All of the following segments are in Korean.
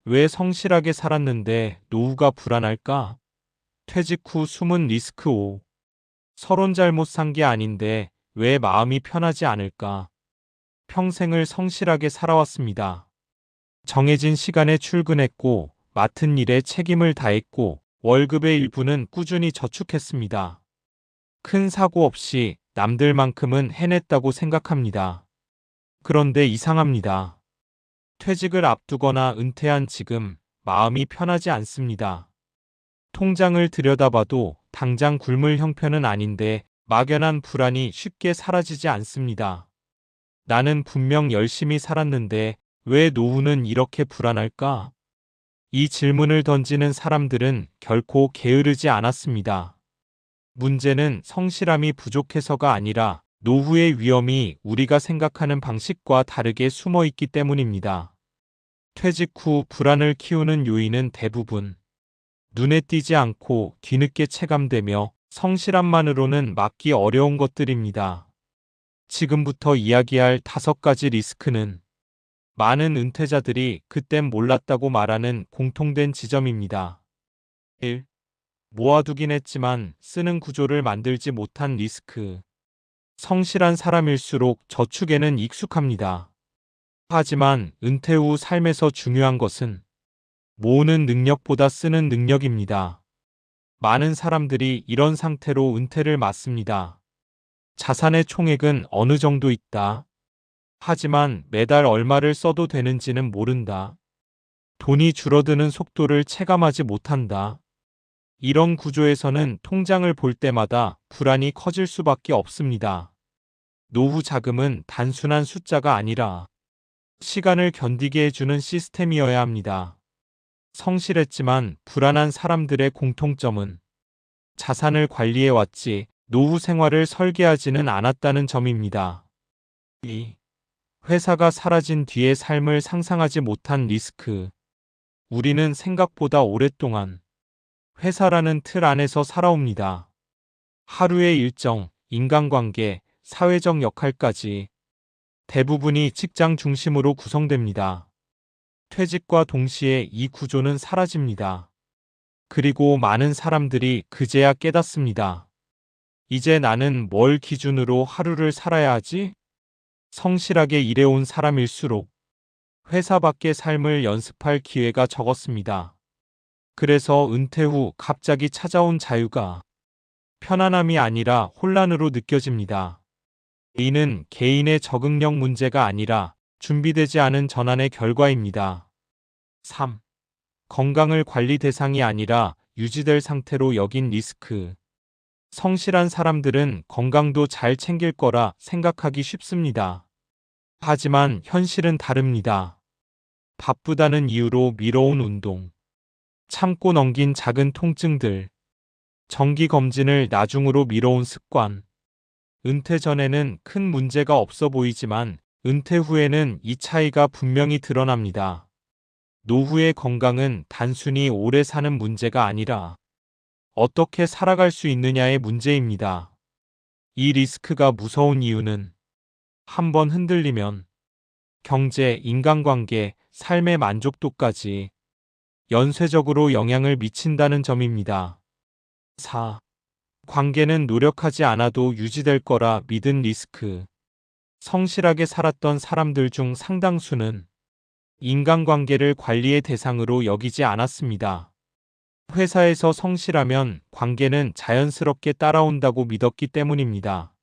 왜 성실하게 살았는데 노후가 불안할까? 퇴직 후 숨은 리스크 5. 서론 잘못 산 게 아닌데 왜 마음이 편하지 않을까? 평생을 성실하게 살아왔습니다. 정해진 시간에 출근했고, 맡은 일에 책임을 다했고, 월급의 일부는 꾸준히 저축했습니다. 큰 사고 없이 남들만큼은 해냈다고 생각합니다. 그런데 이상합니다. 퇴직을 앞두거나 은퇴한 지금 마음이 편하지 않습니다. 통장을 들여다봐도 당장 굶을 형편은 아닌데 막연한 불안이 쉽게 사라지지 않습니다. 나는 분명 열심히 살았는데 왜 노후는 이렇게 불안할까? 이 질문을 던지는 사람들은 결코 게으르지 않았습니다. 문제는 성실함이 부족해서가 아니라 노후의 위험이 우리가 생각하는 방식과 다르게 숨어 있기 때문입니다. 퇴직 후 불안을 키우는 요인은 대부분 눈에 띄지 않고 뒤늦게 체감되며 성실함만으로는 막기 어려운 것들입니다. 지금부터 이야기할 5가지 리스크는 많은 은퇴자들이 그땐 몰랐다고 말하는 공통된 지점입니다. 1. 모아두긴 했지만 쓰는 구조를 만들지 못한 리스크. 성실한 사람일수록 저축에는 익숙합니다. 하지만 은퇴 후 삶에서 중요한 것은 모으는 능력보다 쓰는 능력입니다. 많은 사람들이 이런 상태로 은퇴를 맞습니다. 자산의 총액은 어느 정도 있다. 하지만 매달 얼마를 써도 되는지는 모른다. 돈이 줄어드는 속도를 체감하지 못한다. 이런 구조에서는 통장을 볼 때마다 불안이 커질 수밖에 없습니다. 노후 자금은 단순한 숫자가 아니라 시간을 견디게 해주는 시스템이어야 합니다. 성실했지만 불안한 사람들의 공통점은 자산을 관리해왔지 노후 생활을 설계하지는 않았다는 점입니다. 2. 회사가 사라진 뒤의 삶을 상상하지 못한 리스크. 우리는 생각보다 오랫동안 회사라는 틀 안에서 살아옵니다. 하루의 일정, 인간관계, 사회적 역할까지 대부분이 직장 중심으로 구성됩니다. 퇴직과 동시에 이 구조는 사라집니다. 그리고 많은 사람들이 그제야 깨닫습니다. 이제 나는 뭘 기준으로 하루를 살아야 하지? 성실하게 일해온 사람일수록 회사 밖의 삶을 연습할 기회가 적었습니다. 그래서 은퇴 후 갑자기 찾아온 자유가 편안함이 아니라 혼란으로 느껴집니다. 이는 개인의 적응력 문제가 아니라 준비되지 않은 전환의 결과입니다. 3. 건강을 관리 대상이 아니라 유지될 상태로 여긴 리스크. 성실한 사람들은 건강도 잘 챙길 거라 생각하기 쉽습니다. 하지만 현실은 다릅니다. 바쁘다는 이유로 미뤄온 운동, 참고 넘긴 작은 통증들, 정기검진을 나중으로 미뤄온 습관. 은퇴 전에는 큰 문제가 없어 보이지만 은퇴 후에는 이 차이가 분명히 드러납니다. 노후의 건강은 단순히 오래 사는 문제가 아니라 어떻게 살아갈 수 있느냐의 문제입니다. 이 리스크가 무서운 이유는 한번 흔들리면 경제, 인간관계, 삶의 만족도까지 연쇄적으로 영향을 미친다는 점입니다. 4. 관계는 노력하지 않아도 유지될 거라 믿은 리스크. 성실하게 살았던 사람들 중 상당수는 인간관계를 관리의 대상으로 여기지 않았습니다. 회사에서 성실하면 관계는 자연스럽게 따라온다고 믿었기 때문입니다.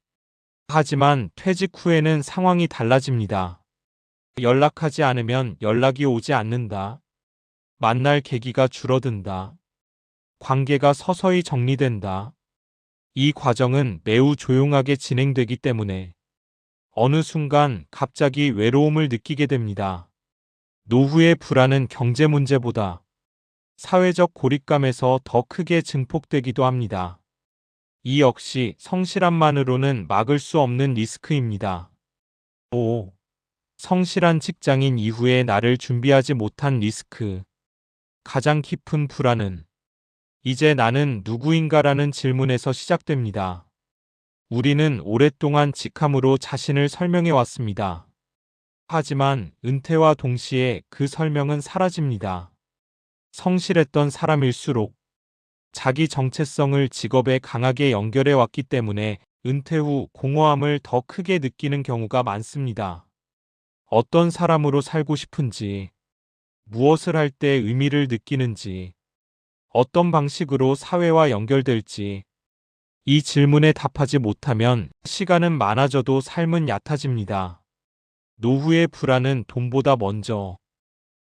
하지만 퇴직 후에는 상황이 달라집니다. 연락하지 않으면 연락이 오지 않는다. 만날 계기가 줄어든다. 관계가 서서히 정리된다. 이 과정은 매우 조용하게 진행되기 때문에 어느 순간 갑자기 외로움을 느끼게 됩니다. 노후의 불안은 경제 문제보다 사회적 고립감에서 더 크게 증폭되기도 합니다. 이 역시 성실함만으로는 막을 수 없는 리스크입니다. 5. 성실한 직장인 이후에 나를 준비하지 못한 리스크. 가장 깊은 불안은 이제 나는 누구인가라는 질문에서 시작됩니다. 우리는 오랫동안 직함으로 자신을 설명해 왔습니다. 하지만 은퇴와 동시에 그 설명은 사라집니다. 성실했던 사람일수록 자기 정체성을 직업에 강하게 연결해 왔기 때문에 은퇴 후 공허함을 더 크게 느끼는 경우가 많습니다. 어떤 사람으로 살고 싶은지, 무엇을 할 때 의미를 느끼는지, 어떤 방식으로 사회와 연결될지, 이 질문에 답하지 못하면 시간은 많아져도 삶은 얕아집니다. 노후의 불안은 돈보다 먼저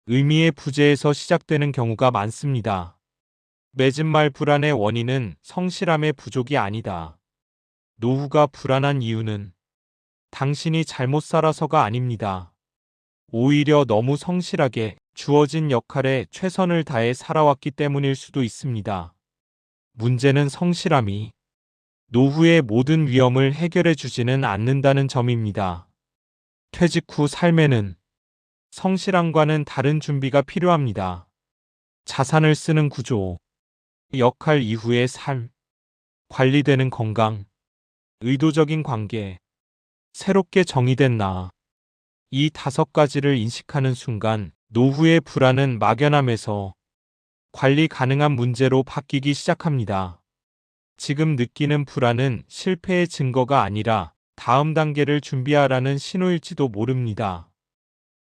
의미의 부재에서 시작되는 경우가 많습니다. 맺은 말 불안의 원인은 성실함의 부족이 아니다. 노후가 불안한 이유는 당신이 잘못 살아서가 아닙니다. 오히려 너무 성실하게 주어진 역할에 최선을 다해 살아왔기 때문일 수도 있습니다. 문제는 성실함이 노후의 모든 위험을 해결해 주지는 않는다는 점입니다. 퇴직 후 삶에는 성실함과는 다른 준비가 필요합니다. 자산을 쓰는 구조, 역할 이후의 삶, 관리되는 건강, 의도적인 관계, 새롭게 정의된 나. 이 5가지를 인식하는 순간 노후의 불안은 막연함에서 관리 가능한 문제로 바뀌기 시작합니다. 지금 느끼는 불안은 실패의 증거가 아니라 다음 단계를 준비하라는 신호일지도 모릅니다.